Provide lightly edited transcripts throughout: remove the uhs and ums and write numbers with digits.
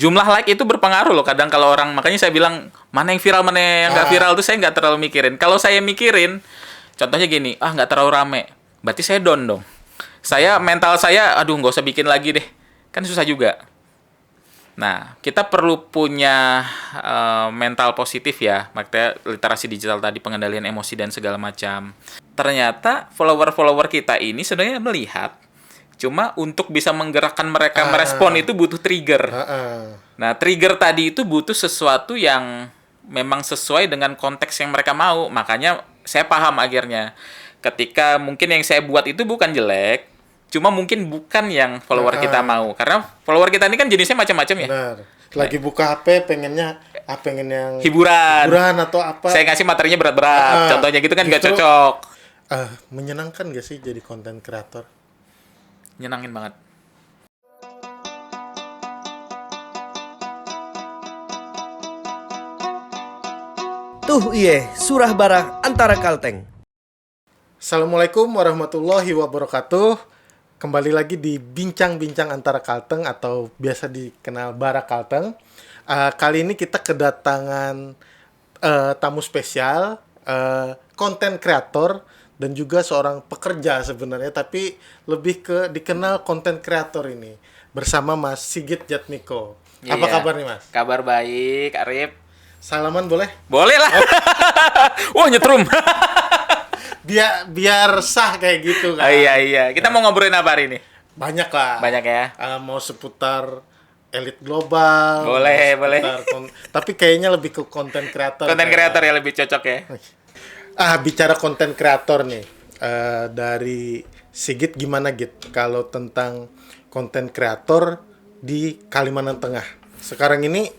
jumlah like itu berpengaruh loh kadang kalau orang, makanya saya bilang mana yang viral mana yang nggak viral tuh saya nggak terlalu mikirin. Kalau saya mikirin, contohnya gini, nggak terlalu rame, berarti saya down dong. Saya mental saya, aduh nggak usah bikin lagi deh, kan susah juga. Nah, kita perlu punya mental positif ya, makanya literasi digital tadi, pengendalian emosi dan segala macam. Ternyata follower-follower kita ini sebenarnya melihat, cuma untuk bisa menggerakkan mereka merespon itu butuh trigger. Nah, trigger tadi itu butuh sesuatu yang memang sesuai dengan konteks yang mereka mau. Makanya saya paham akhirnya, ketika mungkin yang saya buat itu bukan jelek, cuma mungkin bukan yang follower kita mau. Karena follower kita ini kan jenisnya macam-macam ya. Benar. Lagi buka HP pengen yang hiburan atau apa. Saya ngasih materinya berat-berat. Contohnya gitu kan nggak cocok. Menyenangkan gak sih jadi konten kreator? Nyenangin banget. Tuh iye, surah barak antara kalteng. Assalamualaikum warahmatullahi wabarakatuh. Kembali lagi di Bincang-Bincang Antara Kalteng atau biasa dikenal Barak Kalteng. Kali ini kita kedatangan tamu spesial, konten kreator dan juga seorang pekerja sebenarnya, tapi lebih ke dikenal konten kreator ini. Bersama Mas Sigit Jatmiko. Apa kabar nih Mas? Kabar baik, Arif. Salaman boleh? Boleh lah. Wah, nyetrum. Biar sah kayak gitu kan. Iya. Kita mau ngobrolin apa hari ini? Banyak lah. Banyak ya. Mau seputar elit global. Boleh. Tapi kayaknya lebih ke konten kreator. Konten kreator ya lebih cocok ya. Bicara konten kreator nih. Dari Sigit gimana Git? Kalau tentang konten kreator di Kalimantan Tengah. Sekarang ini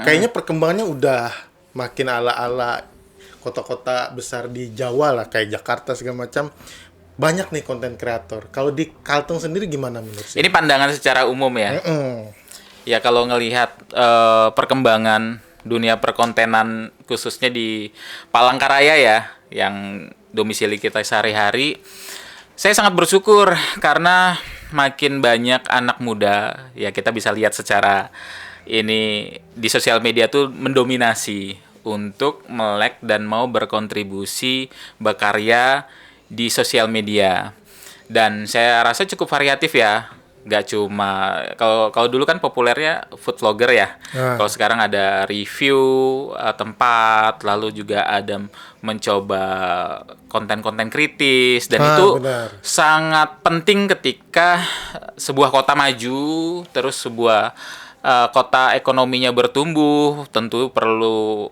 kayaknya perkembangannya udah makin ala-ala kota-kota besar di Jawa lah, kayak Jakarta segala macam, banyak nih konten kreator. Kalau di Kalteng sendiri gimana menurut sih? Ini pandangan secara umum ya. Ya kalau ngelihat perkembangan dunia perkontenan khususnya di Palangkaraya ya, yang domisili kita sehari-hari, saya sangat bersyukur karena makin banyak anak muda, ya kita bisa lihat secara ini di sosial media tuh mendominasi untuk melek dan mau berkontribusi berkarya di sosial media. Dan saya rasa cukup variatif ya. Gak cuma kalau dulu kan populernya food vlogger ya. Kalau sekarang ada review tempat, lalu juga ada mencoba konten-konten kritis, dan itu sangat penting ketika sebuah kota maju, terus sebuah kota ekonominya bertumbuh, tentu perlu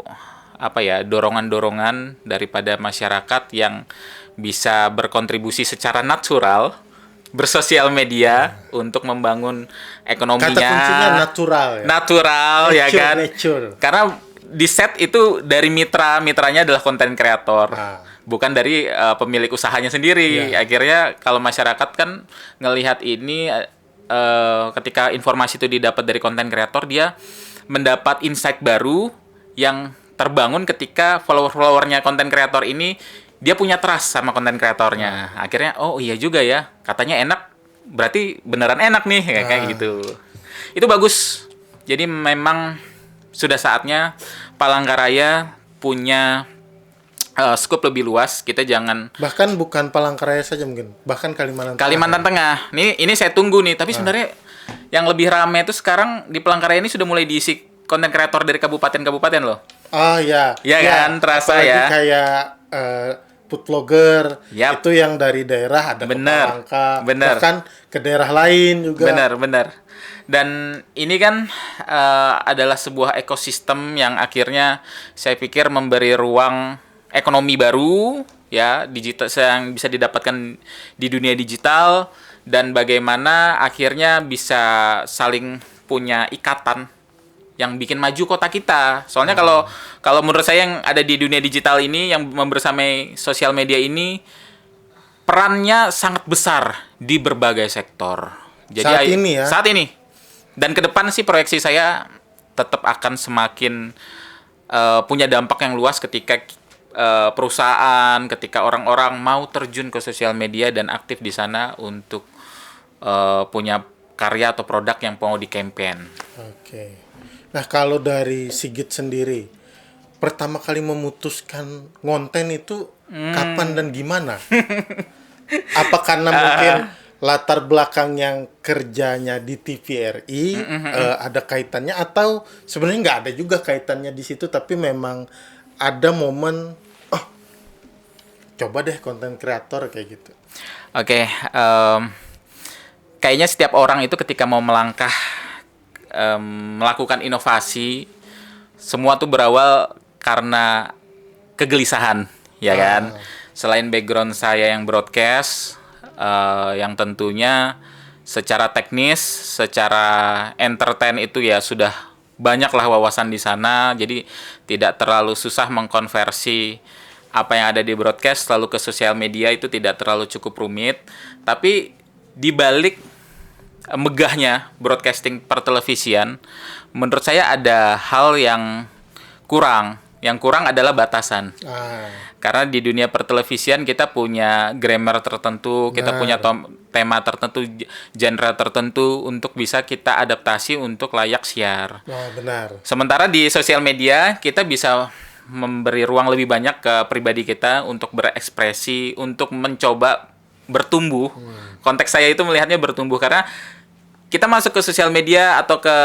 dorongan-dorongan daripada masyarakat yang bisa berkontribusi secara natural bersosial media untuk membangun ekonominya. Kata kuncinya natural ya. Natural ya kan. Nature. Karena di set itu dari mitranya adalah konten kreator. Bukan dari pemilik usahanya sendiri. Akhirnya kalau masyarakat kan ngelihat ini, ketika informasi itu didapat dari konten kreator, dia mendapat insight baru yang terbangun ketika follower-followernya konten kreator ini dia punya trust sama konten kreatornya. Akhirnya oh iya juga ya, katanya enak, berarti beneran enak nih kayak gitu. Itu bagus. Jadi memang sudah saatnya Palangkaraya punya skop lebih luas. Kita jangan bahkan bukan Palangkaraya saja, mungkin bahkan Kalimantan Tengah. Ini saya tunggu nih, tapi sebenarnya yang lebih ramai itu sekarang di Palangkaraya ini sudah mulai diisi konten kreator dari kabupaten-kabupaten loh. Oh ya. Ya kan, terasa ya. Kayak food vlogger itu yang dari daerah ada ke Palangka, bahkan ke daerah lain juga. Benar. Dan ini kan adalah sebuah ekosistem yang akhirnya saya pikir memberi ruang ekonomi baru ya, digital yang bisa didapatkan di dunia digital, dan bagaimana akhirnya bisa saling punya ikatan yang bikin maju kota kita. Soalnya kalau menurut saya yang ada di dunia digital ini, yang membersamai sosial media ini, perannya sangat besar di berbagai sektor. Jadi saat ini. Dan ke depan sih proyeksi saya tetap akan semakin punya dampak yang luas ketika perusahaan, ketika orang-orang mau terjun ke sosial media dan aktif di sana untuk punya karya atau produk yang mau di campaign. Oke. Nah, kalau dari Sigit sendiri, pertama kali memutuskan ngonten itu kapan dan gimana? Apa karena mungkin latar belakang yang kerjanya di TVRI ada kaitannya, atau sebenarnya nggak ada juga kaitannya di situ, tapi memang ada momen, oh coba deh konten kreator kayak gitu. Oke, kayaknya setiap orang itu ketika mau melangkah melakukan inovasi, semua tuh berawal karena kegelisahan, ya kan? Selain background saya yang broadcast, yang tentunya secara teknis, secara entertain itu ya sudah banyaklah wawasan di sana, jadi tidak terlalu susah mengkonversi apa yang ada di broadcast lalu ke sosial media, itu tidak terlalu cukup rumit. Tapi di balik megahnya broadcasting pertelevisian, menurut saya ada hal yang kurang. Yang kurang adalah batasan. Karena di dunia pertelevisian kita punya grammar tertentu, kita punya tema tertentu, genre tertentu untuk bisa kita adaptasi untuk layak siar. Benar. Sementara di sosial media kita bisa memberi ruang lebih banyak ke pribadi kita untuk berekspresi, untuk mencoba bertumbuh. Konteks saya itu melihatnya bertumbuh karena kita masuk ke sosial media atau ke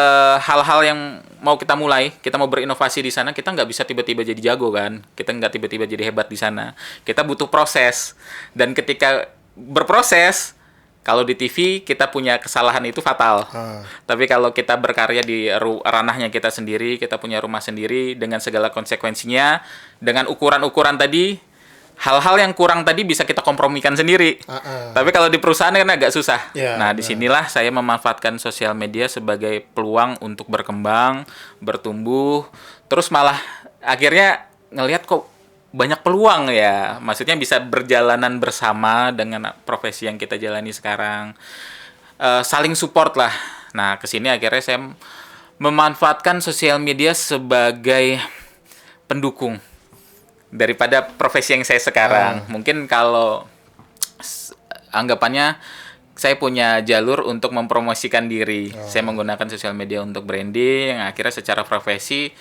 hal-hal yang mau kita mulai, kita mau berinovasi di sana, kita nggak bisa tiba-tiba jadi jago kan, kita nggak tiba-tiba jadi hebat di sana. Kita butuh proses, dan ketika berproses, kalau di TV kita punya kesalahan itu fatal. Tapi kalau kita berkarya di ranahnya kita sendiri, kita punya rumah sendiri dengan segala konsekuensinya, dengan ukuran-ukuran tadi, hal-hal yang kurang tadi bisa kita kompromikan sendiri. Tapi kalau di perusahaan kan agak susah. Nah, disinilah saya memanfaatkan sosial media sebagai peluang untuk berkembang, bertumbuh, terus malah akhirnya ngelihat kok banyak peluang ya. Maksudnya bisa berjalanan bersama dengan profesi yang kita jalani sekarang. Saling support lah. Nah, kesini akhirnya saya memanfaatkan sosial media sebagai pendukung daripada profesi yang saya sekarang. Mungkin kalau anggapannya saya punya jalur untuk mempromosikan diri. Saya menggunakan sosial media untuk branding. Akhirnya secara profesi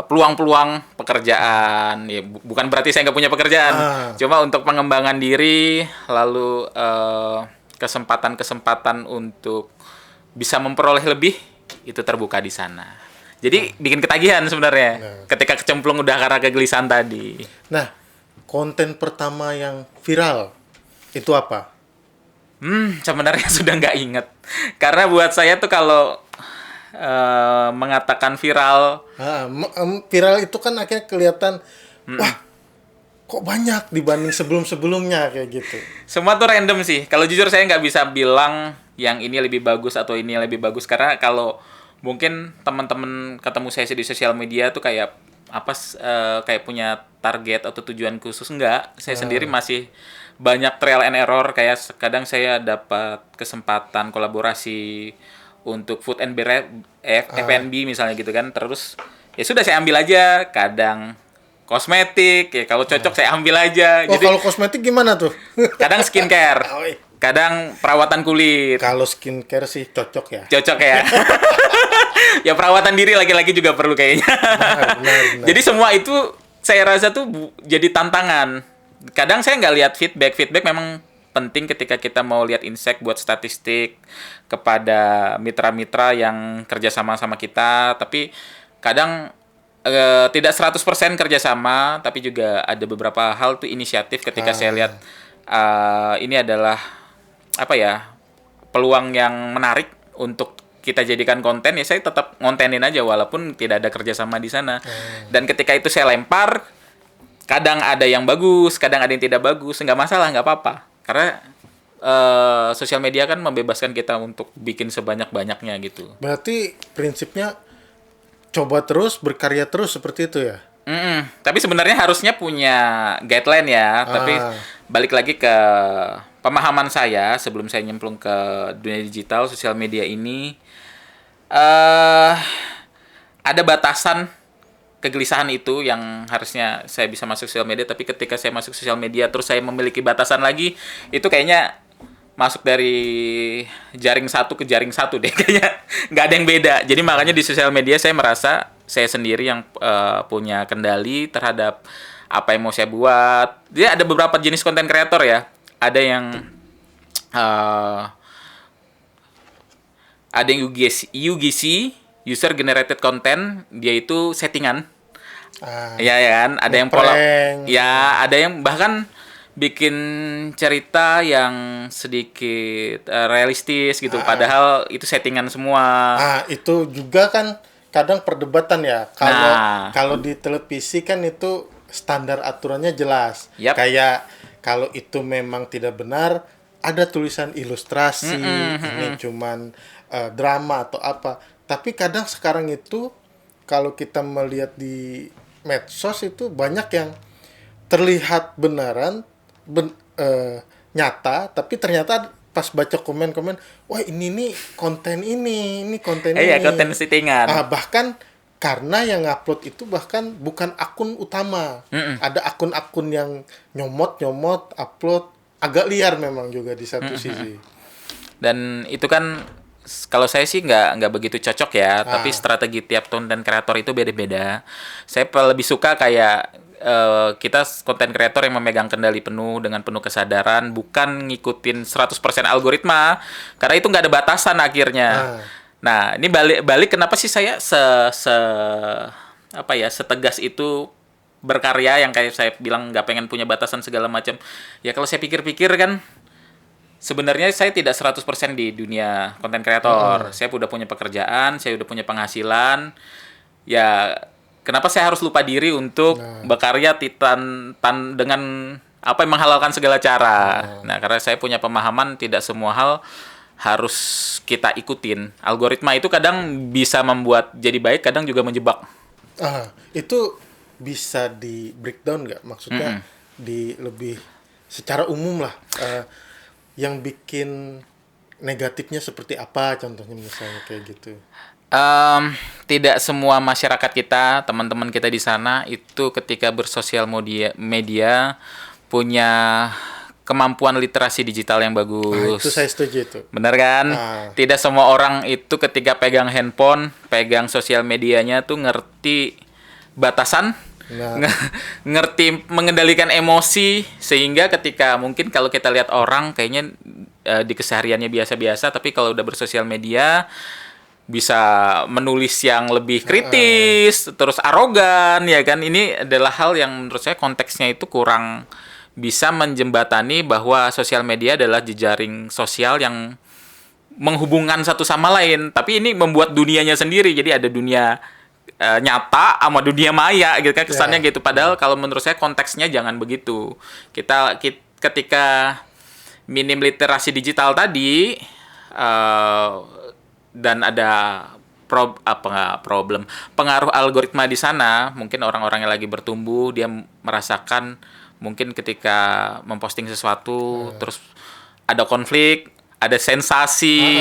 peluang-peluang pekerjaan. Ya, bukan berarti saya nggak punya pekerjaan. Cuma untuk pengembangan diri, lalu kesempatan-kesempatan untuk bisa memperoleh lebih itu terbuka di sana. Jadi bikin ketagihan sebenarnya ketika kecemplung udah karena kegelisahan tadi. Nah, konten pertama yang viral itu apa? Sebenarnya sudah nggak inget. Karena buat saya tuh kalau mengatakan viral, viral itu kan akhirnya kelihatan, wah, kok banyak dibanding sebelum-sebelumnya kayak gitu. Semua tuh random sih. Kalau jujur saya nggak bisa bilang yang ini lebih bagus atau ini lebih bagus, karena kalau mungkin teman-teman ketemu saya di sosial media tuh kayak kayak punya target atau tujuan khusus, enggak. Saya sendiri masih banyak trial and error, kayak kadang saya dapat kesempatan kolaborasi untuk food and F&B misalnya gitu kan. Terus ya sudah saya ambil aja, kadang kosmetik ya kalau cocok saya ambil aja. Jadi kalau kosmetik gimana tuh? Kadang skincare. Kadang perawatan kulit. Kalau skincare sih cocok ya. Cocok ya. Ya perawatan diri laki-laki juga perlu kayaknya. Benar. Jadi semua itu saya rasa tuh jadi tantangan. Kadang saya nggak lihat feedback. Feedback memang penting ketika kita mau lihat insight buat statistik kepada mitra-mitra yang kerjasama sama kita. Tapi kadang tidak 100% kerjasama, tapi juga ada beberapa hal tuh inisiatif ketika saya lihat ini adalah peluang yang menarik untuk kita jadikan konten, ya saya tetap ngontenin aja walaupun tidak ada kerjasama di sana. Dan ketika itu saya lempar, kadang ada yang bagus, kadang ada yang tidak bagus, nggak masalah, nggak apa-apa. Karena sosial media kan membebaskan kita untuk bikin sebanyak-banyaknya gitu. Berarti prinsipnya coba terus, berkarya terus seperti itu ya? Tapi sebenarnya harusnya punya guideline ya. Tapi balik lagi ke pemahaman saya sebelum saya nyemplung ke dunia digital, sosial media ini ada batasan kegelisahan itu yang harusnya saya bisa masuk sosial media. Tapi ketika saya masuk sosial media terus saya memiliki batasan lagi, itu kayaknya masuk dari jaring satu ke jaring satu deh kayaknya, nggak ada yang beda. Jadi makanya di sosial media saya merasa saya sendiri yang punya kendali terhadap apa yang mau saya buat. Dia ada beberapa jenis konten kreator ya. Uh, ada yang UGC, user generated content, dia itu settingan. Ya kan, ada yang pola, ya ada yang bahkan bikin cerita yang sedikit realistis gitu, padahal itu settingan semua. Itu juga kan kadang perdebatan ya. Kalau di televisi kan itu standar aturannya jelas. Kayak kalau itu memang tidak benar, ada tulisan ilustrasi, ini cuman drama atau apa. Tapi kadang sekarang itu kalau kita melihat di medsos itu banyak yang terlihat benaran, nyata, tapi ternyata pas baca komen-komen, wah ini nih konten ini konten ini. Iya, konten settingan. Bahkan karena yang upload itu bahkan bukan akun utama. Ada akun-akun yang nyomot upload, agak liar memang juga di satu sisi. Dan itu kan kalau saya sih nggak begitu cocok ya, tapi strategi tiap konten kreator itu beda-beda. Saya lebih suka kayak kita konten kreator yang memegang kendali penuh dengan penuh kesadaran, bukan ngikutin 100% algoritma, karena itu nggak ada batasan akhirnya. Nah, ini balik kenapa sih saya setegas itu berkarya, yang kayak saya bilang nggak pengen punya batasan segala macam. Ya kalau saya pikir-pikir kan, sebenarnya saya tidak 100% di dunia konten kreator. Saya udah punya pekerjaan, saya udah punya penghasilan. Ya, kenapa saya harus lupa diri untuk berkarya dengan menghalalkan segala cara. Nah, karena saya punya pemahaman tidak semua hal harus kita ikutin. Algoritma itu kadang bisa membuat jadi baik, kadang juga menjebak. Itu bisa di breakdown nggak? Maksudnya di lebih secara umum lah. Yang bikin negatifnya seperti apa, contohnya misalnya kayak gitu? Tidak semua masyarakat kita, teman-teman kita di sana itu ketika bersosial media punya kemampuan literasi digital yang bagus. Itu saya setuju itu. Benar kan? Tidak semua orang itu ketika pegang handphone, pegang sosial medianya tuh ngerti batasan, ngerti mengendalikan emosi, sehingga ketika mungkin kalau kita lihat orang kayaknya di kesehariannya biasa-biasa, tapi kalau udah bersosial media bisa menulis yang lebih kritis, terus arogan, ya kan? Ini adalah hal yang menurut saya konteksnya itu kurang bisa menjembatani bahwa sosial media adalah jejaring sosial yang menghubungkan satu sama lain, tapi ini membuat dunianya sendiri. Jadi ada dunia nyata sama dunia maya gitu kan, kesannya gitu. Padahal kalau menurut saya konteksnya jangan begitu. Kita ketika minim literasi digital tadi dan ada pengaruh algoritma di sana, mungkin orang-orang yang lagi bertumbuh dia merasakan mungkin ketika memposting sesuatu terus ada konflik, ada sensasi,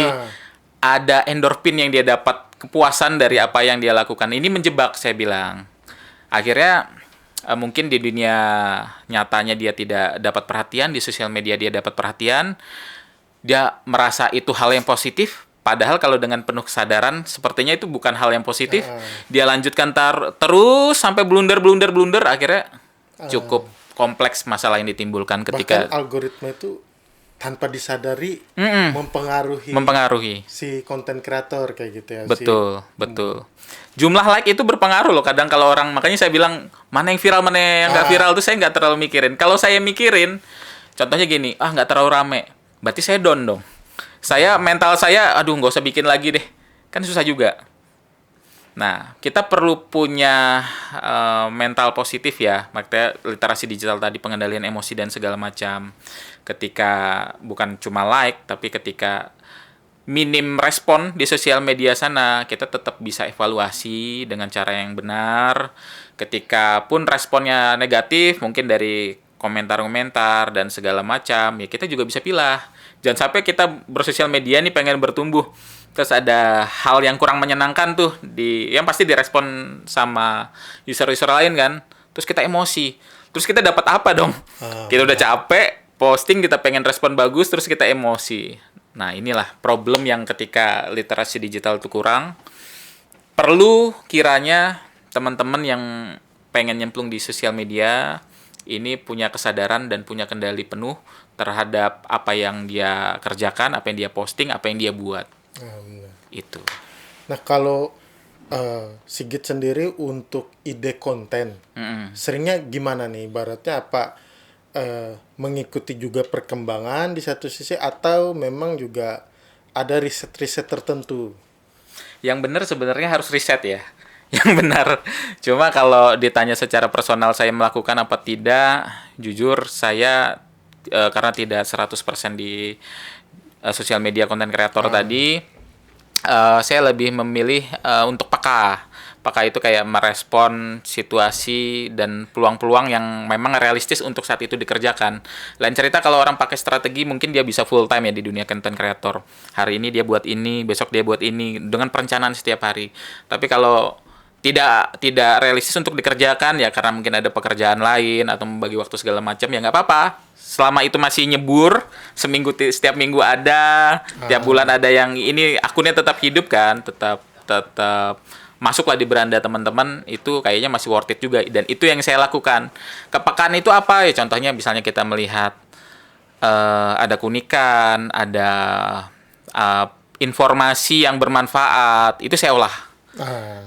ada endorfin yang dia dapat, kepuasan dari apa yang dia lakukan. Ini menjebak, saya bilang. Akhirnya mungkin di dunia nyatanya dia tidak dapat perhatian, di sosial media dia dapat perhatian. Dia merasa itu hal yang positif, padahal kalau dengan penuh kesadaran sepertinya itu bukan hal yang positif. Dia lanjutkan terus sampai blunder, akhirnya cukup kompleks masalah yang ditimbulkan ketika bahkan algoritma itu tanpa disadari mempengaruhi si konten kreator kayak gitu ya. Betul. Jumlah like itu berpengaruh loh kadang kalau orang, makanya saya bilang mana yang viral mana yang nggak viral tuh saya nggak terlalu mikirin. Kalau saya mikirin, contohnya gini, nggak terlalu rame, berarti saya down dong. Mental saya, aduh nggak usah bikin lagi deh, kan susah juga. Nah, kita perlu punya mental positif ya, makanya literasi digital tadi, pengendalian emosi dan segala macam. Ketika bukan cuma like, tapi ketika minim respon di sosial media sana, kita tetap bisa evaluasi dengan cara yang benar. Ketika pun responnya negatif, mungkin dari komentar-komentar dan segala macam, ya kita juga bisa pilah. Jangan sampai kita bersosial media nih pengen bertumbuh, terus ada hal yang kurang menyenangkan tuh yang pasti direspon sama user-user lain kan, terus kita emosi, terus kita dapat apa dong? Kita udah capek, posting, kita pengen respon bagus, terus kita emosi. Nah, inilah problem yang ketika literasi digital itu kurang. Perlu kiranya teman-teman yang pengen nyemplung di sosial media ini punya kesadaran dan punya kendali penuh terhadap apa yang dia kerjakan, apa yang dia posting, apa yang dia buat. Benar. Itu. Nah, kalau Sigit sendiri untuk ide konten, seringnya gimana nih? Ibaratnya apa mengikuti juga perkembangan di satu sisi atau memang juga ada riset-riset tertentu? Yang benar sebenarnya harus riset ya. Yang benar. Cuma kalau ditanya secara personal saya melakukan apa tidak, jujur saya karena tidak 100% di sosial media konten kreator tadi, saya lebih memilih untuk peka. Peka itu kayak merespon situasi dan peluang-peluang yang memang realistis untuk saat itu dikerjakan. Lain cerita kalau orang pakai strategi, mungkin dia bisa full time ya di dunia content creator. Hari ini dia buat ini, besok dia buat ini, dengan perencanaan setiap hari. Tapi kalau tidak realistis untuk dikerjakan ya karena mungkin ada pekerjaan lain atau membagi waktu segala macam, ya nggak apa-apa. Selama itu masih nyebur, setiap minggu ada, tiap bulan ada yang ini, akunnya tetap hidup kan, tetap masuklah di beranda teman-teman, itu kayaknya masih worth it juga. Dan itu yang saya lakukan. Kepekaan itu apa ya? Contohnya misalnya kita melihat ada keunikan, ada informasi yang bermanfaat, itu saya olah.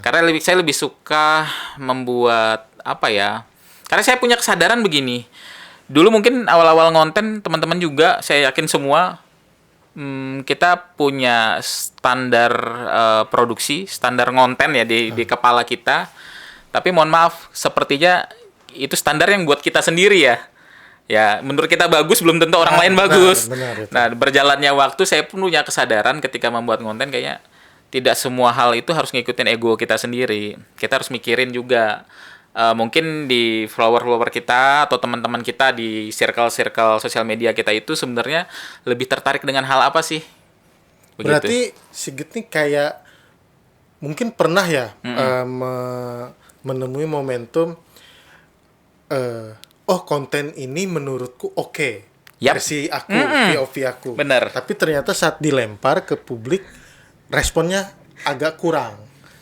Karena saya lebih suka membuat apa ya? Karena saya punya kesadaran begini. Dulu mungkin awal-awal ngonten teman-teman juga, saya yakin semua kita punya standar produksi, standar ngonten ya di kepala kita. Tapi mohon maaf, sepertinya itu standar yang buat kita sendiri ya. Ya, menurut kita bagus belum tentu orang lain bagus. Benar. Nah, berjalannya waktu saya pun punya kesadaran ketika membuat konten kayaknya tidak semua hal itu harus ngikutin ego kita sendiri. Kita harus mikirin juga mungkin di follower kita atau teman-teman kita di circle sosial media kita itu sebenarnya lebih tertarik dengan hal apa sih? Begitu. Berarti Sigit nih kayak mungkin pernah ya menemui momentum konten ini menurutku oke. Yap. Versi aku, POV aku. Bener. Tapi ternyata saat dilempar ke publik responnya agak kurang.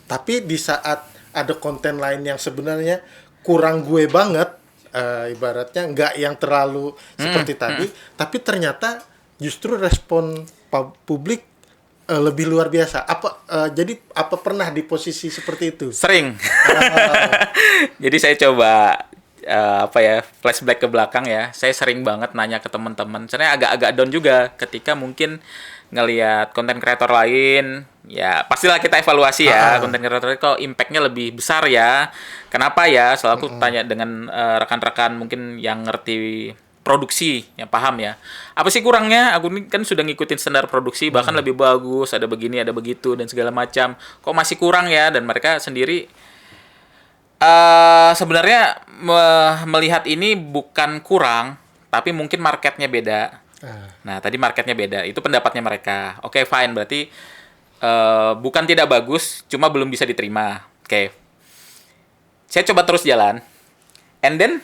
Tapi di saat ada konten lain yang sebenarnya kurang gue banget, ibaratnya nggak yang terlalu seperti tadi, tapi ternyata justru respon publik lebih luar biasa. Jadi apa pernah di posisi seperti itu? Sering. Jadi saya coba flashback ke belakang ya. Saya sering banget nanya ke teman-teman. Sebenarnya agak-agak down juga ketika mungkin ngelihat konten kreator lain, ya pastilah kita evaluasi ya konten kreator kok impact-nya lebih besar ya. Kenapa ya? Selalu aku tanya dengan rekan-rekan mungkin yang ngerti produksi, yang paham ya. Apa sih kurangnya? Aku ini kan sudah ngikutin standar produksi, bahkan lebih bagus, ada begini, ada begitu dan segala macam. Kok masih kurang ya? Dan mereka sendiri sebenarnya melihat ini bukan kurang, tapi mungkin marketnya beda. Nah, tadi marketnya beda. Itu pendapatnya mereka. Oke, fine. Berarti bukan tidak bagus, cuma belum bisa diterima. Oke. Saya coba terus jalan. And then,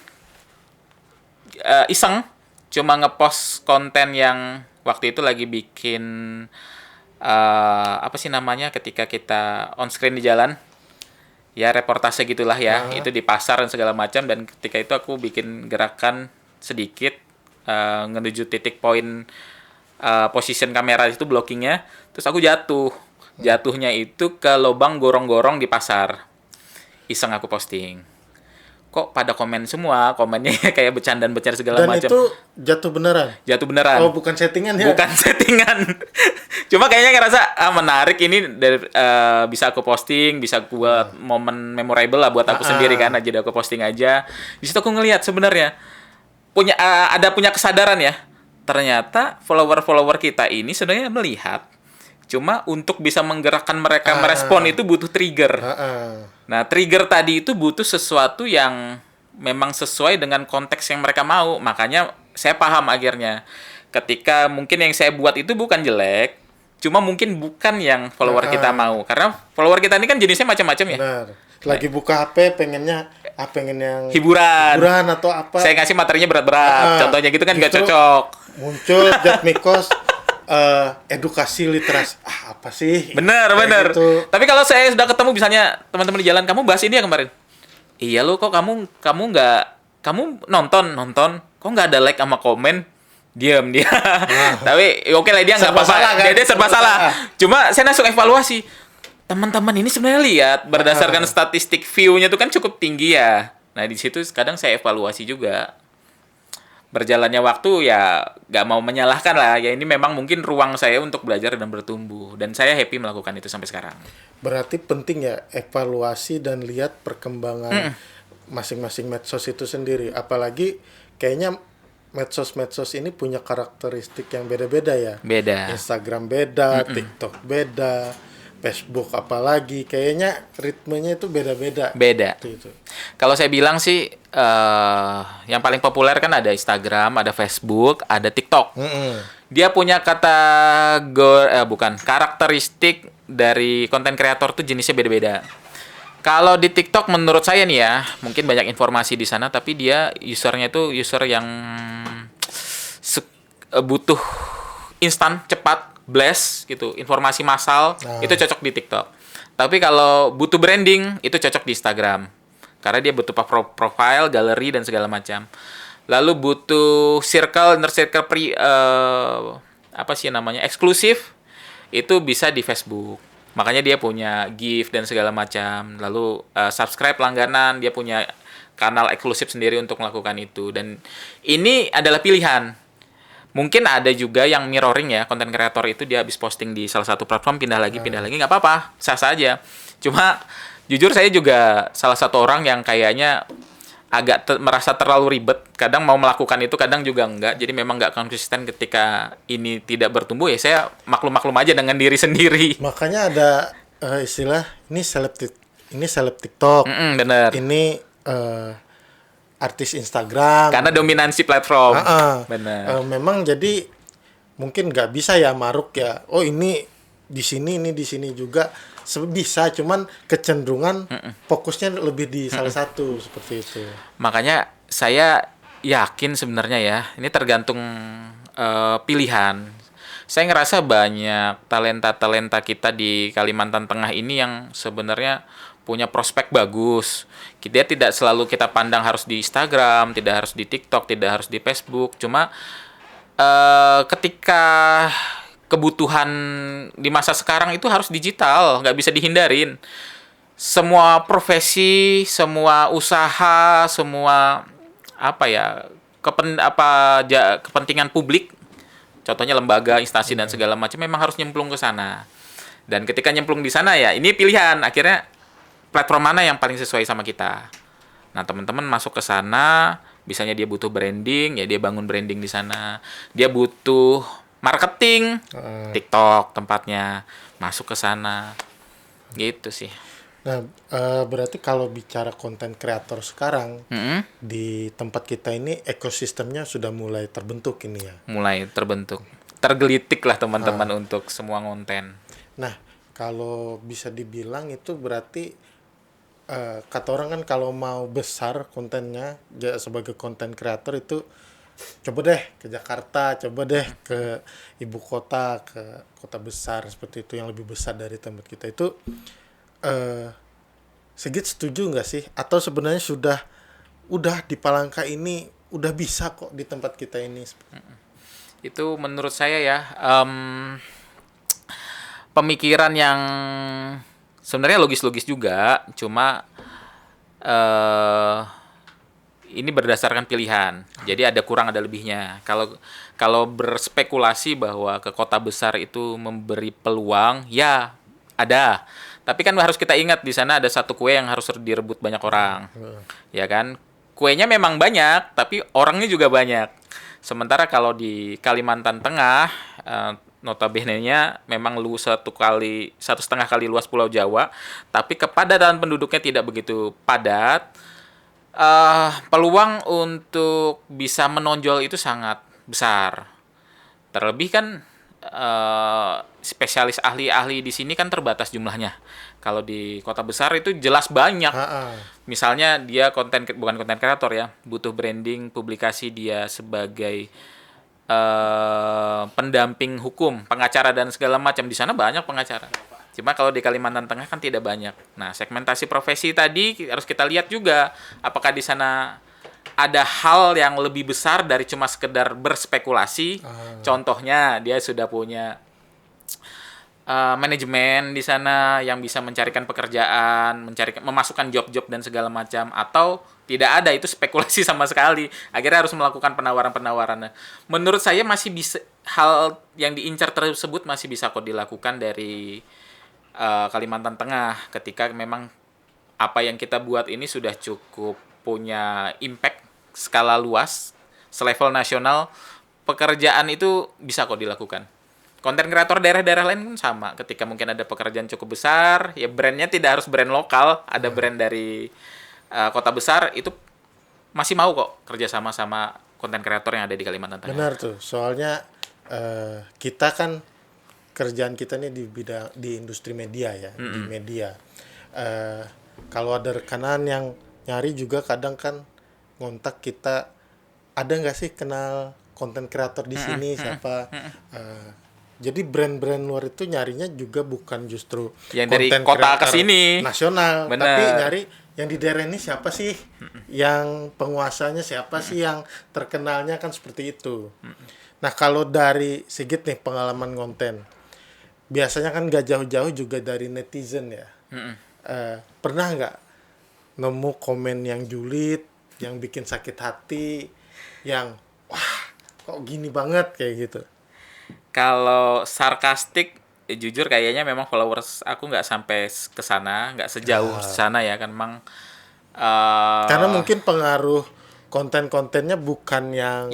iseng. Cuma ngepost konten yang waktu itu lagi bikin, apa sih namanya ketika kita on screen di jalan. Ya, reportase gitulah ya. Itu di pasar dan segala macam. Dan ketika itu aku bikin gerakan sedikit. Menuju titik poin position kamera itu blockingnya, terus aku jatuhnya itu ke lubang gorong-gorong di pasar. Iseng aku posting, kok pada komen semua, komennya kayak bercandaan-bercanda segala macam. Dan itu jatuh beneran? Oh, bukan settingan ya? Bukan settingan. Cuma kayaknya ngerasa menarik ini dari, bisa aku posting, bisa aku buat momen memorable lah buat aku sendiri kan, jadi aku posting aja. Di situ aku ngelihat sebenarnya punya kesadaran ya, ternyata follower kita ini sebenarnya melihat, cuma untuk bisa menggerakkan mereka merespon itu butuh trigger. Nah, trigger tadi itu butuh sesuatu yang memang sesuai dengan konteks yang mereka mau. Makanya saya paham akhirnya ketika mungkin yang saya buat itu bukan jelek, cuma mungkin bukan yang follower kita mau, karena follower kita ini kan jenisnya macam-macam ya. Benar. Lagi buka HP pengen yang Hiburan atau apa. saya ngasih materinya berat-berat, contohnya gitu kan nggak cocok. Muncul Jack Mikos edukasi literasi. Apa sih? Bener. Gitu. Tapi kalau saya sudah ketemu misalnya teman-teman di jalan, kamu bahas ini ya kemarin. Iya lo, kok kamu nggak, kamu nonton, kok nggak ada like sama komen, diam dia. Tapi oke lah, dia nggak Serba apa-apa, salah, kan? dia serba Serba salah. salah. Cuma saya langsung evaluasi. Teman-teman ini sebenarnya lihat berdasarkan statistik view-nya itu kan cukup tinggi ya. Nah di situ kadang saya evaluasi juga. Berjalannya waktu ya nggak mau menyalahkan lah, ya ini memang mungkin ruang saya untuk belajar dan bertumbuh, dan saya happy melakukan itu sampai sekarang. Berarti penting ya evaluasi dan lihat perkembangan masing-masing medsos itu sendiri. Apalagi kayaknya medsos ini punya karakteristik yang beda-beda ya. Beda. Instagram beda, TikTok beda, Facebook apalagi kayaknya ritmenya itu beda-beda. Beda. Gitu. Kalau saya bilang sih yang paling populer kan ada Instagram, ada Facebook, ada TikTok. Dia punya karakteristik dari konten kreator tuh jenisnya beda-beda. Kalau di TikTok menurut saya nih ya, mungkin banyak informasi di sana, tapi dia usernya itu user yang butuh instan, cepat, blast gitu, informasi massal, itu cocok di TikTok. Tapi kalau butuh branding, itu cocok di Instagram. Karena dia butuh profile, galeri, dan segala macam. Lalu butuh inner circle eksklusif, itu bisa di Facebook. Makanya dia punya gift dan segala macam. Lalu subscribe langganan, dia punya kanal eksklusif sendiri untuk melakukan itu. Dan ini adalah pilihan. Mungkin ada juga yang mirroring ya, konten kreator itu dia habis posting di salah satu platform, pindah lagi, nggak apa-apa, sah-sah aja. Cuma jujur saya juga salah satu orang yang kayaknya agak merasa terlalu ribet. Kadang mau melakukan itu, kadang juga enggak. Jadi memang nggak konsisten ketika ini tidak bertumbuh, ya saya maklum-maklum aja dengan diri sendiri. Makanya ada istilah ini seleb TikTok. Bener. Ini artis Instagram. Karena dominansi platform. Bener. Memang jadi mungkin nggak bisa ya maruk ya. Oh ini di sini juga bisa, cuman kecenderungan fokusnya lebih di salah satu seperti itu. Makanya saya yakin sebenarnya ya, ini tergantung pilihan. Saya ngerasa banyak talenta-talenta kita di Kalimantan Tengah ini yang sebenarnya punya prospek bagus. Dia tidak selalu kita pandang harus di Instagram, tidak harus di TikTok, tidak harus di Facebook. Cuma ketika kebutuhan di masa sekarang itu harus digital, nggak bisa dihindarin. Semua profesi, semua usaha, semua kepentingan publik, contohnya lembaga, instansi dan segala macam memang harus nyemplung ke sana. Dan ketika nyemplung di sana ya, ini pilihan akhirnya platform mana yang paling sesuai sama kita. Nah, teman-teman masuk ke sana, misalnya dia butuh branding, ya dia bangun branding di sana. Dia butuh marketing, TikTok tempatnya, masuk ke sana. Gitu sih. Nah, berarti kalau bicara konten kreator sekarang, di tempat kita ini ekosistemnya sudah mulai terbentuk ini ya. Mulai terbentuk. Tergelitik lah teman-teman untuk semua konten. Nah, kalau bisa dibilang itu berarti kata orang kan kalau mau besar kontennya sebagai konten kreator itu coba deh ke Jakarta, coba deh ke ibu kota, ke kota besar seperti itu yang lebih besar dari tempat kita itu. Sigit setuju nggak sih? Atau sebenarnya udah di Palangka ini udah bisa kok di tempat kita ini? Itu menurut saya ya pemikiran yang sebenarnya logis-logis juga, cuma ini berdasarkan pilihan. Jadi ada kurang ada lebihnya. Kalau berspekulasi bahwa ke kota besar itu memberi peluang, ya ada. Tapi kan harus kita ingat di sana ada satu kue yang harus direbut banyak orang. Ya kan? Kuenya memang banyak, tapi orangnya juga banyak. Sementara kalau di Kalimantan Tengah, notabene-nya memang satu setengah kali luas Pulau Jawa, tapi kepadatan penduduknya tidak begitu padat. Peluang untuk bisa menonjol itu sangat besar. Terlebih kan spesialis ahli-ahli di sini kan terbatas jumlahnya. Kalau di kota besar itu jelas banyak. Misalnya dia bukan konten kreator ya, butuh branding, publikasi dia sebagai pendamping hukum, pengacara dan segala macam. Di sana banyak pengacara. Cuma kalau di Kalimantan Tengah kan tidak banyak. Nah, segmentasi profesi tadi harus kita lihat juga apakah di sana ada hal yang lebih besar dari cuma sekedar berspekulasi. Contohnya dia sudah punya manajemen di sana yang bisa mencarikan pekerjaan, memasukkan job-job dan segala macam, atau tidak ada, itu spekulasi sama sekali. Akhirnya harus melakukan penawaran-penawaran. Menurut saya masih bisa, hal yang diincar tersebut masih bisa kok dilakukan dari Kalimantan Tengah ketika memang apa yang kita buat ini sudah cukup punya impact skala luas, selevel nasional, pekerjaan itu bisa kok dilakukan. Konten kreator daerah-daerah lain pun sama. Ketika mungkin ada pekerjaan cukup besar, ya brandnya tidak harus brand lokal, ada brand dari kota besar, itu masih mau kok kerja sama konten kreator yang ada di Kalimantan Tengah. Benar tuh, soalnya kita kan kerjaan kita nih di industri media ya, di media. Kalau ada rekanan yang nyari juga kadang kan ngontak kita, ada nggak sih kenal konten kreator di sini siapa? Jadi brand-brand luar itu nyarinya juga bukan justru yang dari kota ke sini nasional, tapi nyari yang di daerah ini siapa sih, yang penguasanya siapa sih, yang terkenalnya kan seperti itu. Nah kalau dari Sigit nih pengalaman konten, biasanya kan gak jauh-jauh juga dari netizen ya. Pernah nggak nemu komen yang julid, yang bikin sakit hati, yang wah kok gini banget kayak gitu? Kalau sarkastik, jujur kayaknya memang followers aku nggak sampai ke sana, nggak sejauh sana ya kan memang. Karena mungkin pengaruh konten-kontennya bukan yang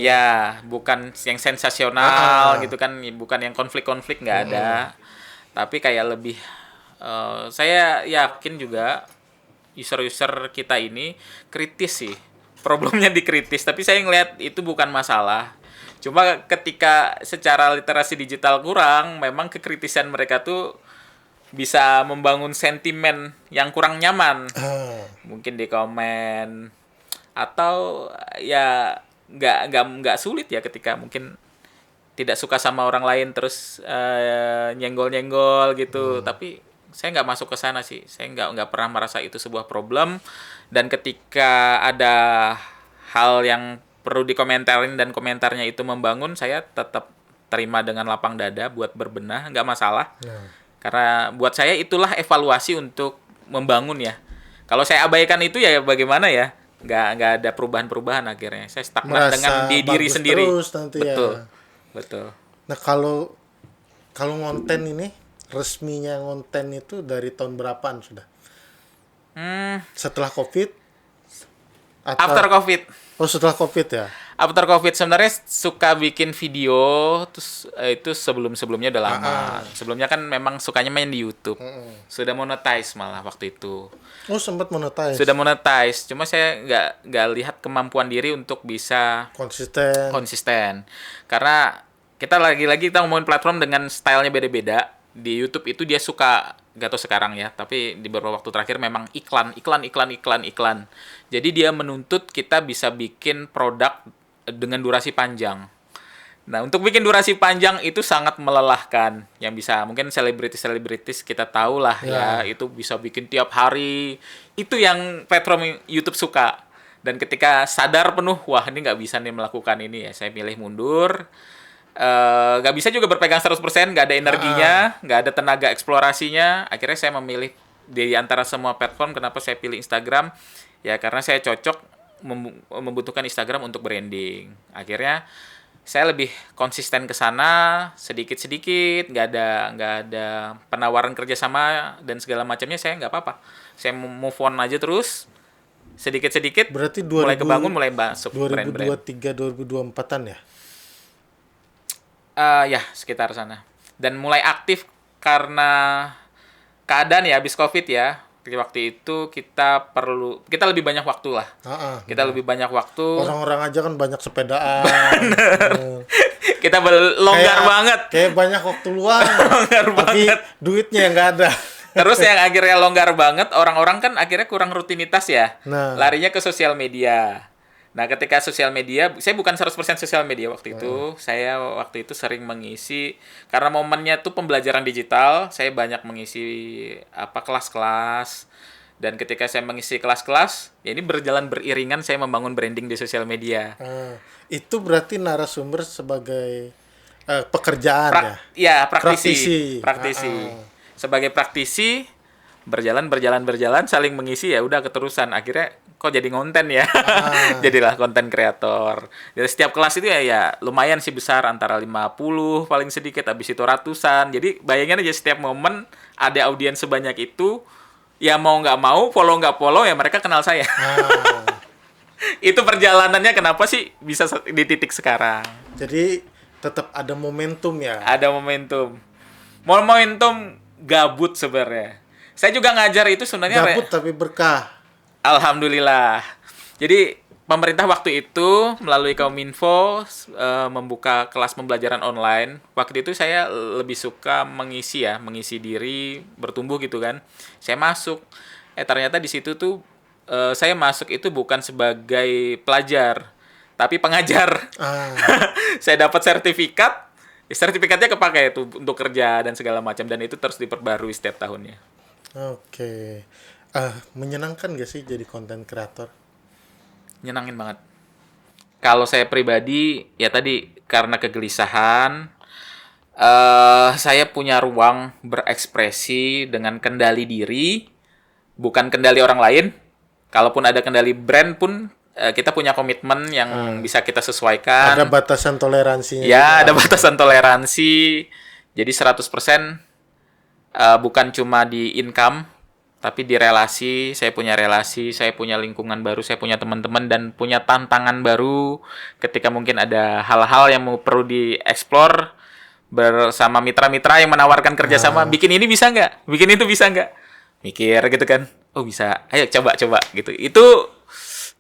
bukan yang sensasional gitu kan, bukan yang konflik-konflik, nggak ada. Tapi kayak lebih saya yakin juga user-user kita ini kritis sih. Problemnya dikritis, tapi saya ngelihat itu bukan masalah. Cuma ketika secara literasi digital kurang, memang kekritisan mereka tuh bisa membangun sentimen yang kurang nyaman. Mungkin di komen, atau ya nggak sulit ya ketika mungkin tidak suka sama orang lain terus nyenggol-nyenggol gitu. Tapi saya nggak masuk ke sana sih. Saya nggak pernah merasa itu sebuah problem. Dan ketika ada hal yang perlu dikomentarin dan komentarnya itu membangun, saya tetap terima dengan lapang dada buat berbenah, nggak masalah. Karena buat saya itulah evaluasi untuk membangun ya. Kalau saya abaikan itu ya bagaimana ya? Nggak ada perubahan-perubahan akhirnya. Saya stagnan dengan diri sendiri. Betul. Nah kalau ngonten ini, resminya ngonten itu dari tahun berapaan sudah? Setelah COVID? After COVID. Oh setelah COVID ya? After COVID sebenarnya suka bikin video, terus itu sebelumnya udah lama. Sebelumnya kan memang sukanya main di YouTube. Sudah monetize malah waktu itu. Oh sempat monetize? Sudah monetize, cuma saya nggak lihat kemampuan diri untuk bisa konsisten. Karena kita lagi-lagi kita ngomongin platform dengan stylenya beda-beda. Di YouTube itu dia suka, gak tau sekarang ya, tapi di beberapa waktu terakhir memang iklan. Jadi dia menuntut kita bisa bikin produk dengan durasi panjang. Nah, untuk bikin durasi panjang itu sangat melelahkan. Yang bisa, mungkin selebritis kita tahu lah ya, itu bisa bikin tiap hari. Itu yang platform YouTube suka. Dan ketika sadar penuh, wah ini nggak bisa nih melakukan ini ya, saya milih mundur. Nggak bisa juga berpegang 100%, nggak ada energinya, nggak ada tenaga eksplorasinya. Akhirnya saya memilih dari antara semua platform, kenapa saya pilih Instagram? Ya karena saya cocok membutuhkan Instagram untuk branding. Akhirnya saya lebih konsisten ke sana sedikit-sedikit, nggak ada penawaran kerjasama dan segala macamnya, saya nggak apa-apa. Saya move on aja terus, sedikit-sedikit. Berarti mulai kebangun, mulai masuk 2023 2024-an ya? Ya sekitar sana. Dan mulai aktif karena keadaan ya habis COVID ya. Waktu itu kita lebih banyak waktu lah. Kita lebih banyak waktu. Orang-orang aja kan banyak sepedaan. Kita longgar banget. Kayak banyak waktu luang. Longgar tapi banget. duitnya nggak ada. Terus yang akhirnya longgar banget, orang-orang kan akhirnya kurang rutinitas ya. Nah. Larinya ke sosial media. Nah, ketika sosial media, saya bukan 100% sosial media waktu itu. Saya waktu itu sering mengisi, karena momennya tuh pembelajaran digital, saya banyak mengisi kelas-kelas. Dan ketika saya mengisi kelas-kelas, ya ini berjalan beriringan saya membangun branding di sosial media. Itu berarti narasumber sebagai pekerjaan ya? Ya, praktisi. Sebagai praktisi, berjalan, saling mengisi, ya udah keterusan. Akhirnya kok jadi konten ya. Jadilah konten kreator. Dari setiap kelas itu ya lumayan sih besar, antara 50 paling sedikit, habis itu ratusan. Jadi bayangin aja setiap momen ada audiens sebanyak itu, ya mau nggak mau, follow nggak follow, ya mereka kenal saya. Itu perjalanannya kenapa sih bisa di titik sekarang. Jadi tetap ada momentum ya? Ada momentum. Momentum gabut sebenarnya. Saya juga ngajar itu sebenarnya gabut tapi berkah. Alhamdulillah. Jadi pemerintah waktu itu melalui Kominfo membuka kelas pembelajaran online. Waktu itu saya lebih suka mengisi diri, bertumbuh gitu kan. Saya masuk. Ternyata di situ tuh saya masuk itu bukan sebagai pelajar, tapi pengajar. Saya dapat sertifikat. Sertifikatnya kepakai itu untuk kerja dan segala macam, dan itu terus diperbarui setiap tahunnya. Oke. Menyenangkan gak sih jadi konten kreator? Nyenangin banget. Kalau saya pribadi, ya tadi karena kegelisahan, saya punya ruang berekspresi dengan kendali diri, bukan kendali orang lain. Kalaupun ada kendali brand pun, kita punya komitmen yang bisa kita sesuaikan. Ada batasan toleransinya. Ya, ada batasan toleransi. Jadi 100% bukan cuma di income, tapi di relasi. Saya punya relasi, saya punya lingkungan baru, saya punya teman-teman, dan punya tantangan baru ketika mungkin ada hal-hal yang perlu dieksplor bersama mitra-mitra yang menawarkan kerjasama. Bikin ini bisa nggak? Bikin itu bisa nggak? Mikir gitu kan. Oh bisa, ayo coba gitu. Itu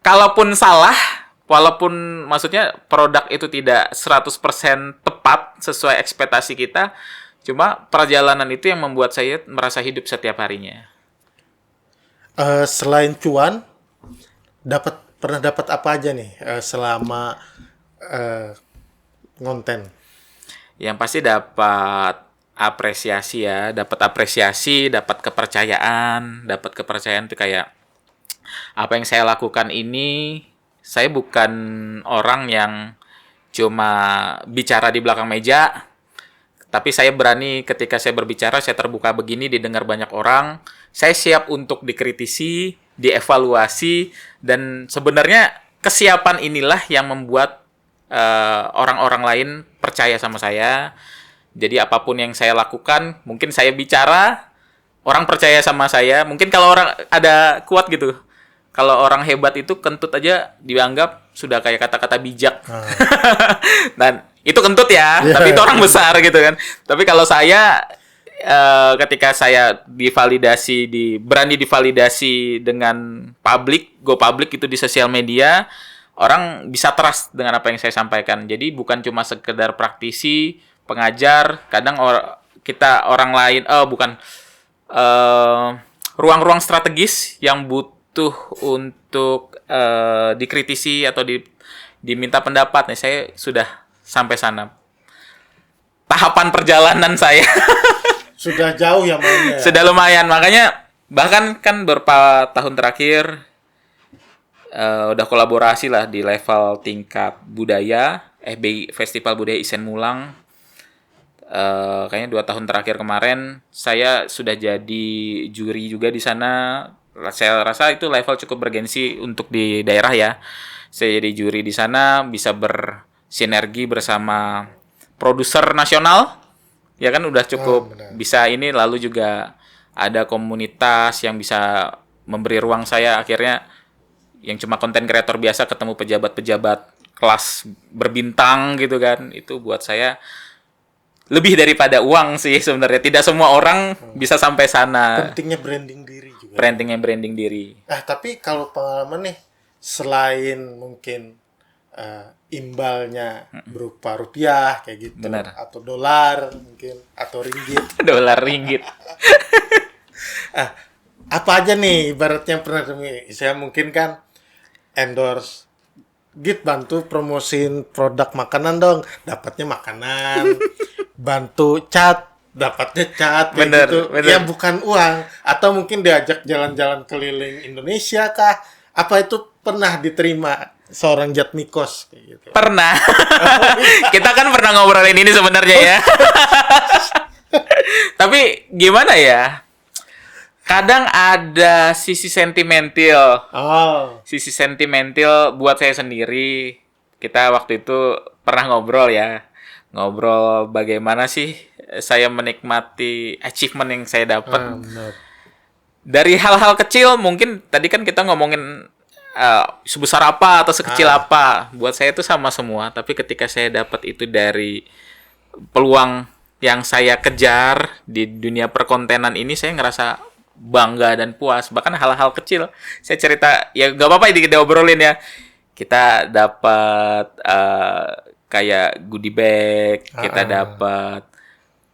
kalaupun salah, walaupun maksudnya produk itu tidak 100% tepat sesuai ekspektasi kita, cuma perjalanan itu yang membuat saya merasa hidup setiap harinya. Selain cuan, pernah dapat apa aja nih selama konten? Yang pasti dapat apresiasi ya, dapat kepercayaan tuh kayak apa yang saya lakukan ini, saya bukan orang yang cuma bicara di belakang meja, tapi saya berani ketika saya berbicara, saya terbuka begini, didengar banyak orang, saya siap untuk dikritisi, dievaluasi, dan sebenarnya kesiapan inilah yang membuat orang-orang lain percaya sama saya. Jadi apapun yang saya lakukan, mungkin saya bicara, orang percaya sama saya. Mungkin kalau orang ada kuat gitu, kalau orang hebat itu kentut aja dianggap sudah kayak kata-kata bijak. Dan itu kentut ya, tapi itu orang besar gitu kan. Tapi kalau saya ketika saya berani divalidasi dengan go public itu di sosial media, orang bisa trust dengan apa yang saya sampaikan. Jadi bukan cuma sekedar praktisi, pengajar, kadang kita orang lain, ruang-ruang strategis yang butuh untuk dikritisi atau diminta pendapat. Nih, saya sudah sampai sana. Tahapan perjalanan saya sudah jauh ya mainnya. Sudah lumayan, makanya bahkan kan beberapa tahun terakhir udah kolaborasi lah di level tingkat budaya, FBI Festival Budaya Isen Mulang. Kayaknya 2 tahun terakhir kemarin saya sudah jadi juri juga di sana. Saya rasa itu level cukup bergensi untuk di daerah ya. Saya jadi juri di sana, bisa bersinergi bersama produser nasional. Ya kan udah cukup bisa ini, lalu juga ada komunitas yang bisa memberi ruang saya akhirnya yang cuma konten kreator biasa ketemu pejabat-pejabat kelas berbintang gitu kan. Itu buat saya lebih daripada uang sih sebenarnya. Tidak semua orang bisa sampai sana. Pentingnya branding diri juga. Branding diri. Tapi kalau pengalaman nih, selain mungkin imbalnya berupa rupiah kayak gitu, Benar. atau dolar mungkin, atau ringgit. Dolar ringgit. Ah, apa aja nih ibaratnya pernah saya mungkin kan endorse Git bantu promosiin produk makanan dong, dapatnya makanan. Bantu cat, dapatnya cat kayak Bener, gitu. bener. Ya bukan uang, atau mungkin diajak jalan-jalan keliling Indonesia kah? Apa itu pernah diterima seorang Jatmikos kayak gitu? Pernah. Kita kan pernah ngobrolin ini sebenarnya ya. Tapi gimana ya? Kadang ada sisi sentimental. Oh, Sisi sentimental buat saya sendiri. Kita waktu itu pernah ngobrol ya. Ngobrol bagaimana sih saya menikmati achievement yang saya dapat. benar. Dari hal-hal kecil mungkin tadi kan kita ngomongin sebesar apa atau sekecil apa. Buat saya itu sama semua. Tapi ketika saya dapat itu dari peluang yang saya kejar di dunia perkontenan ini, saya ngerasa bangga dan puas. Bahkan hal-hal kecil saya cerita, ya gak apa-apa ini kita obrolin ya. Kita dapat kayak goodie bag, kita dapat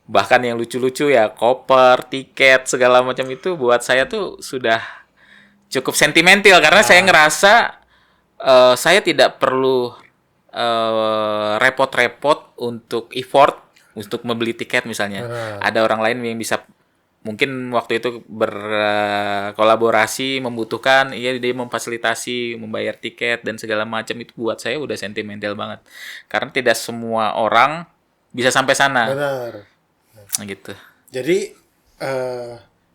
bahkan yang lucu-lucu ya, koper, tiket, segala macam. Itu buat saya tuh sudah cukup sentimental karena saya ngerasa saya tidak perlu repot-repot untuk effort untuk membeli tiket misalnya. Ada orang lain yang bisa mungkin waktu itu berkolaborasi membutuhkan, iya dia memfasilitasi membayar tiket dan segala macam. Itu buat saya udah sentimental banget karena tidak semua orang bisa sampai sana. Benar. Gitu. Jadi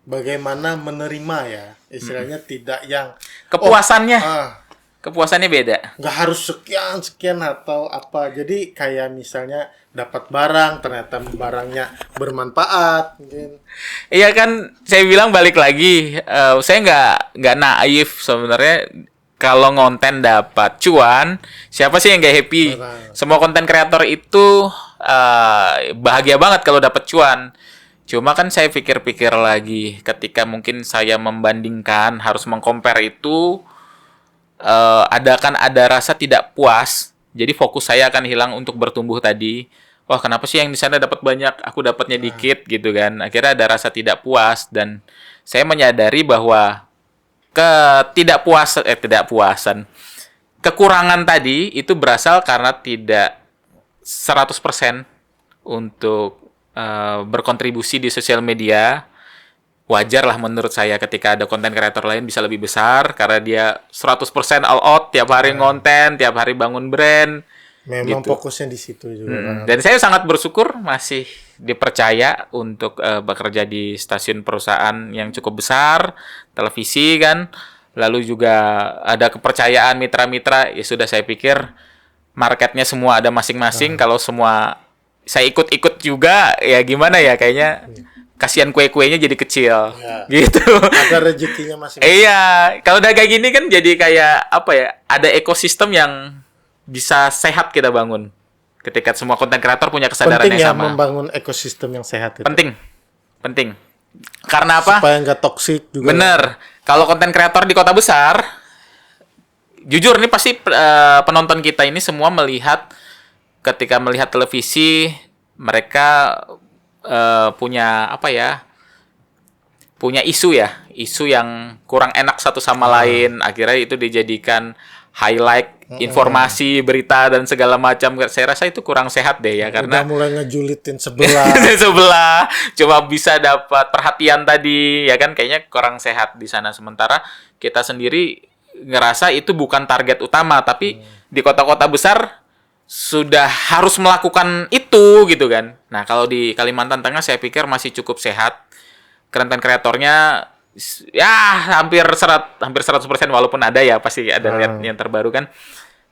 bagaimana menerima ya, istilahnya tidak yang Kepuasannya, ah, kepuasannya beda. nggak harus sekian atau apa. Jadi kayak misalnya dapat barang, ternyata barangnya bermanfaat mungkin. Iya kan, saya bilang balik lagi, saya nggak naif sebenarnya. Kalau ngonten dapat cuan, siapa sih yang nggak happy? Benar. Semua konten kreator itu bahagia banget kalau dapat cuan. Cuma kan saya pikir-pikir lagi, ketika mungkin saya membandingkan, harus mengcompare itu, ada rasa tidak puas. Jadi fokus saya akan hilang untuk bertumbuh tadi. Wah, kenapa sih yang di sana dapat banyak, aku dapatnya dikit gitu kan? Akhirnya ada rasa tidak puas dan saya menyadari bahwa ketidakpuasan, kekurangan tadi itu berasal karena tidak 100% untuk berkontribusi di sosial media. Wajar lah menurut saya ketika ada konten kreator lain bisa lebih besar karena dia 100% all out, tiap hari ngonten, tiap hari bangun brand. Memang Gitu. fokusnya di situ juga. Kan? Dan saya sangat bersyukur masih dipercaya untuk bekerja di stasiun perusahaan yang cukup besar, televisi kan. Lalu juga ada kepercayaan mitra-mitra, ya sudah saya pikir marketnya semua ada masing-masing. Kalau semua saya ikut-ikut juga, ya gimana ya, kayaknya kasihan kue-kuenya jadi kecil. Ya. Gitu. Ada rezekinya masing-masing. Iya, kalau udah kayak gini kan jadi kayak apa ya? Ada ekosistem yang bisa sehat kita bangun. Ketika semua konten kreator punya kesadaran Penting yang ya sama. membangun ekosistem yang sehat itu. Penting. Karena apa? Supaya nggak toksik juga. Bener. Kalau konten kreator di kota besar, jujur nih pasti penonton kita ini semua melihat, ketika melihat televisi, mereka punya apa ya? Punya isu yang kurang enak satu sama lain. Akhirnya itu dijadikan highlight informasi, berita dan segala macam. Saya rasa itu kurang sehat deh ya, karena Udah mulai ngejulitin sebelah. sebelah cuma bisa dapat perhatian tadi ya kan, kayaknya kurang sehat di sana. Sementara kita sendiri ngerasa itu bukan target utama, tapi di kota-kota besar sudah harus melakukan itu gitu kan. Nah, kalau di Kalimantan Tengah saya pikir masih cukup sehat. Konten kreatornya ya hampir 100% walaupun ada ya pasti ada lihat yang terbaru kan.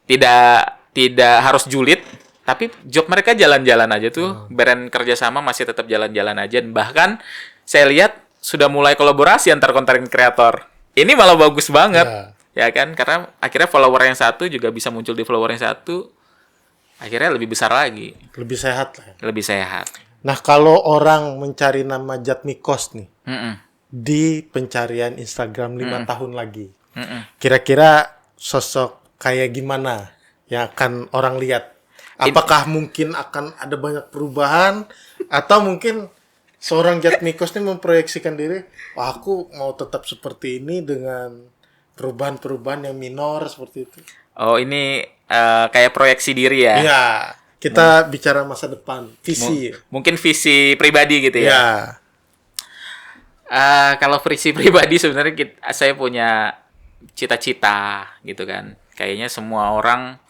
Tidak harus julid, tapi job mereka jalan-jalan aja tuh. Brand kerjasama masih tetap jalan-jalan aja. Dan bahkan saya lihat sudah mulai kolaborasi antar konten kreator. Ini malah bagus banget. Ya kan? Karena akhirnya follower yang satu juga bisa muncul di follower yang satu. Akhirnya lebih besar lagi. Lebih sehat lah. Ya. Lebih sehat. Nah, kalau orang mencari nama Jatmikos nih Mm-mm. di pencarian Instagram 5 tahun lagi, Mm-mm. kira-kira sosok kayak gimana yang akan orang lihat? Apakah mungkin akan ada banyak perubahan atau mungkin seorang Jatmikos ini memproyeksikan diri, "Wah, aku mau tetap seperti ini dengan perubahan-perubahan yang minor seperti itu." Oh, ini kayak proyeksi diri ya? Iya, kita bicara masa depan, visi. Mungkin visi pribadi gitu ya? Iya. Kalau visi pribadi sebenarnya saya punya cita-cita gitu kan. Kayaknya semua orang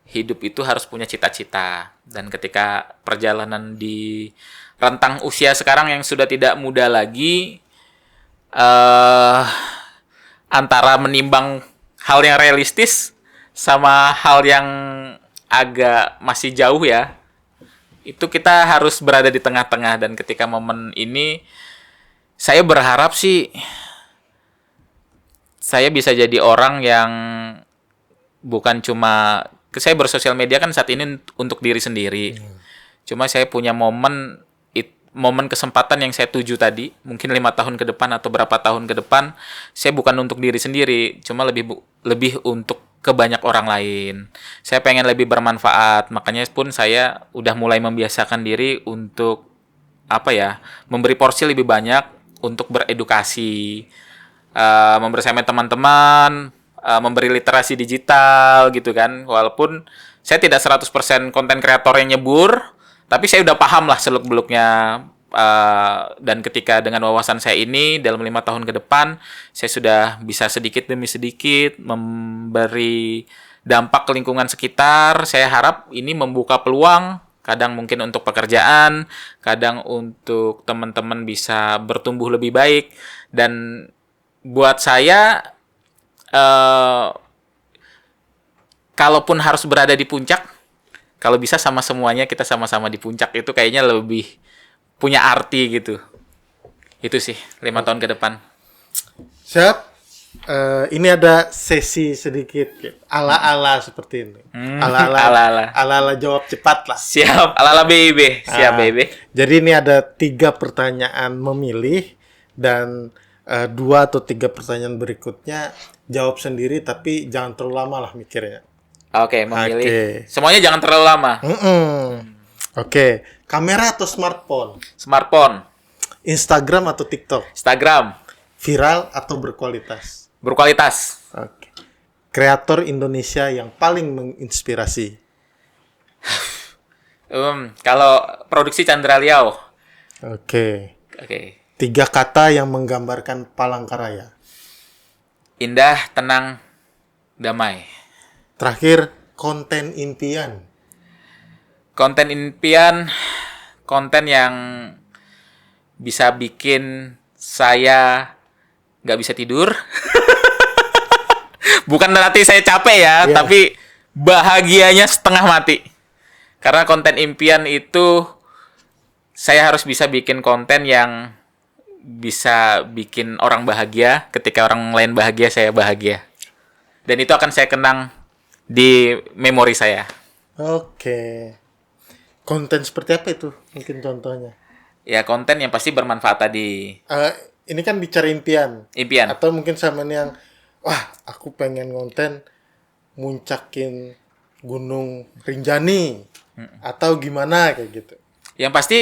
hidup itu harus punya cita-cita. Dan ketika perjalanan di rentang usia sekarang yang sudah tidak muda lagi, antara menimbang hal yang realistis sama hal yang agak masih jauh ya, itu kita harus berada di tengah-tengah. Dan ketika momen ini, saya berharap sih saya bisa jadi orang yang bukan cuma saya bersosial media kan saat ini untuk diri sendiri. Cuma saya punya momen kesempatan yang saya tuju tadi, mungkin 5 tahun ke depan atau berapa tahun ke depan, saya bukan untuk diri sendiri, cuma lebih untuk ke banyak orang lain. Saya pengen lebih bermanfaat, makanya pun saya udah mulai membiasakan diri untuk memberi porsi lebih banyak untuk beredukasi, membersama teman-teman, memberi literasi digital gitu kan. Walaupun saya tidak 100% konten kreator yang nyebur, tapi saya udah paham lah seluk-beluknya, dan ketika dengan wawasan saya ini dalam 5 tahun ke depan, saya sudah bisa sedikit demi sedikit memberi dampak ke lingkungan sekitar. Saya harap ini membuka peluang, kadang mungkin untuk pekerjaan, kadang untuk teman-teman bisa bertumbuh lebih baik. Dan buat saya, kalaupun harus berada di puncak, kalau bisa sama semuanya kita sama-sama di puncak, itu kayaknya lebih punya arti gitu. Itu sih 5 tahun ke depan. Siap. Ini ada sesi sedikit ala-ala seperti ini. Ala-ala jawab cepat lah. Siap, ala-ala BB. Siap, BB. Jadi ini ada 3 pertanyaan memilih dan 2 atau 3 pertanyaan berikutnya jawab sendiri, tapi jangan terlalu lama lah mikirnya. Oke, memilih. Oke. Semuanya jangan terlalu lama. Oke. Kamera atau smartphone? Smartphone. Instagram atau TikTok? Instagram. Viral atau berkualitas? Berkualitas. Oke. Kreator Indonesia yang paling menginspirasi? Kalau produksi Chandra Liao. Oke. 3 Oke. kata yang menggambarkan Palangkaraya? Indah, tenang, damai. Terakhir, konten impian. Konten impian, konten yang bisa bikin saya nggak bisa tidur. Bukan berarti saya capek ya, Yeah. tapi bahagianya setengah mati. Karena konten impian itu, saya harus bisa bikin konten yang bisa bikin orang bahagia. Ketika orang lain bahagia, saya bahagia. Dan itu akan saya kenang di memori saya. Oke. Konten seperti apa itu? Mungkin contohnya. Ya, konten yang pasti bermanfaat tadi. Ini kan bicara impian. Impian. Atau mungkin sama yang, wah, aku pengen konten muncakin Gunung Rinjani. Atau gimana, kayak gitu. Yang pasti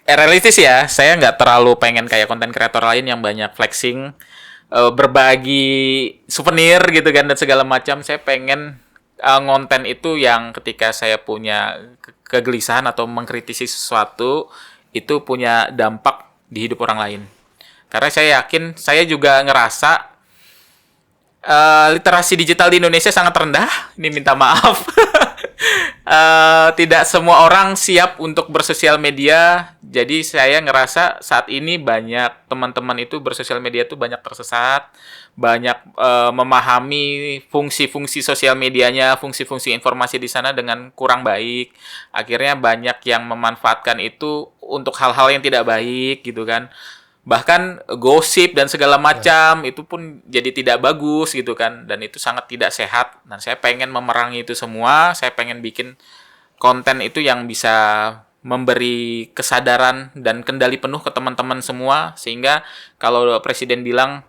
realistis ya. Saya nggak terlalu pengen kayak konten kreator lain yang banyak flexing, berbagi souvenir gitu kan, dan segala macam. Saya pengen ngonten itu yang ketika saya punya kegelisahan atau mengkritisi sesuatu, itu punya dampak di hidup orang lain. Karena saya yakin, saya juga ngerasa literasi digital di Indonesia sangat rendah. Ini minta maaf. Tidak semua orang siap untuk bersosial media. Jadi saya ngerasa saat ini banyak teman-teman itu bersosial media itu banyak tersesat, banyak memahami fungsi-fungsi sosial medianya, fungsi-fungsi informasi di sana dengan kurang baik. Akhirnya banyak yang memanfaatkan itu untuk hal-hal yang tidak baik gitu kan. Bahkan gosip dan segala macam itu pun jadi tidak bagus gitu kan, dan itu sangat tidak sehat. Dan saya pengen memerangi itu semua. Saya pengen bikin konten itu yang bisa memberi kesadaran dan kendali penuh ke teman-teman semua, sehingga kalau Presiden bilang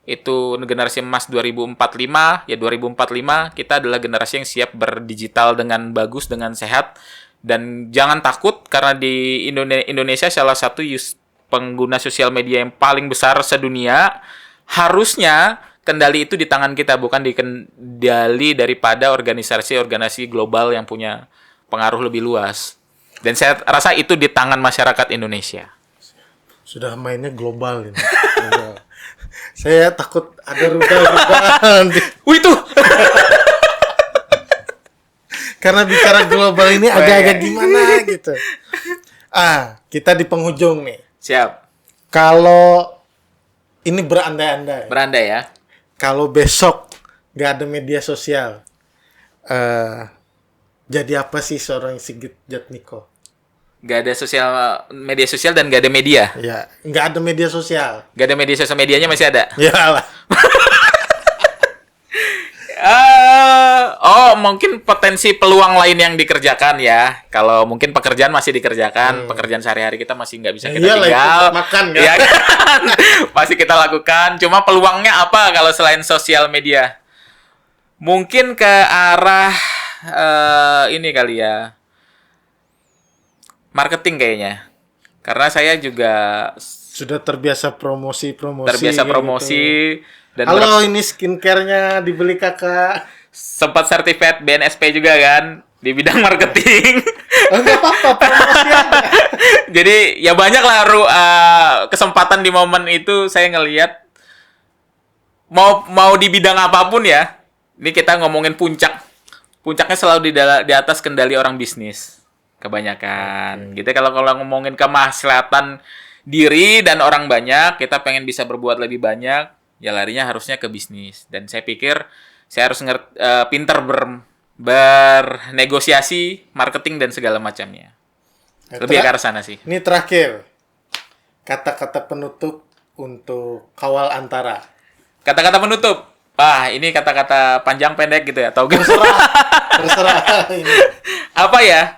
itu generasi emas 2045, ya 2045 kita adalah generasi yang siap berdigital dengan bagus, dengan sehat. Dan jangan takut, karena di Indonesia salah satu pengguna sosial media yang paling besar sedunia, harusnya kendali itu di tangan kita, bukan di kendali daripada organisasi-organisasi global yang punya pengaruh lebih luas. Dan saya rasa itu di tangan masyarakat Indonesia. Sudah mainnya global ini. Global. Saya takut ada rudal-rudal nanti. Wih tuh. Karena bicara global ini agak-agak gimana gitu. Kita di penghujung nih. Siap. Kalau ini berandai-andai. Berandai ya. Kalau besok nggak ada media sosial, jadi apa sih seorang Sigit Jatmiko? Gak ada media sosial dan gak ada media. Ya, nggak ada media sosial. Gak ada media sosial, medianya masih ada. Ya lah. Mungkin potensi peluang lain yang dikerjakan ya. Kalau mungkin pekerjaan masih dikerjakan, pekerjaan sehari-hari kita masih nggak bisa kita Iyalah, tinggal. itu makan kan? Ya kan? Masih kita lakukan. Cuma peluangnya apa kalau selain sosial media? Mungkin ke arah ini kali ya. Marketing kayaknya. Karena saya juga Sudah terbiasa promosi. terbiasa promosi Gitu. dan Halo, ini skincare-nya dibeli kakak. sempat sertifikat BNSP juga kan di bidang marketing. Enggak apa-apa, promosi aja. Jadi ya banyak lah kesempatan di momen itu saya ngelihat mau di bidang apapun ya. Ini kita ngomongin puncak. Puncaknya selalu di atas kendali orang bisnis. Kebanyakan. Gitu kalau ngomongin kemaslahatan diri dan orang banyak, kita pengen bisa berbuat lebih banyak, ya larinya harusnya ke bisnis. Dan saya pikir saya harus pinter bernegosiasi, marketing dan segala macamnya. Lebih ke arah sana sih. Ini terakhir. Kata-kata penutup untuk Kawal Antara. Kata-kata penutup. Ini kata-kata panjang pendek gitu ya, atau Terserah ini. apa ya?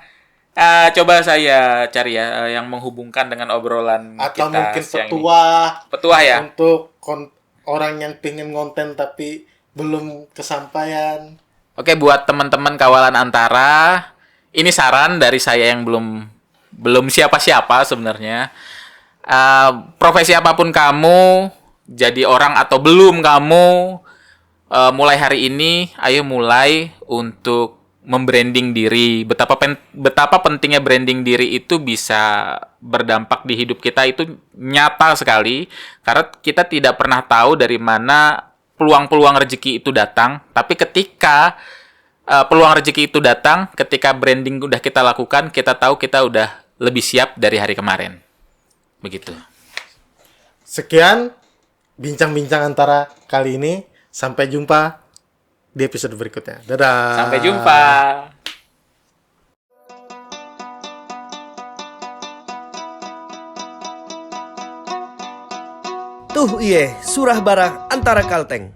Coba saya cari ya yang menghubungkan dengan obrolan Atau kita mungkin siang petuah. ini. Petuah ya. Untuk orang yang pengen ngonten tapi belum kesampaian. Oke, buat teman-teman kawalan antara, ini saran dari saya yang belum siapa-siapa sebenarnya. Profesi apapun kamu, jadi orang atau belum kamu, mulai hari ini, ayo mulai untuk membranding diri. Betapa pentingnya branding diri itu bisa berdampak di hidup kita itu nyata sekali. Karena kita tidak pernah tahu dari mana peluang-peluang rezeki itu datang. Tapi ketika peluang rezeki itu datang, ketika branding udah kita lakukan, kita tahu kita udah lebih siap dari hari kemarin. Begitu. Sekian bincang-bincang antara kali ini. Sampai jumpa di episode berikutnya. Dadah. Sampai jumpa. Tuh iye, surah barak antara Kalteng.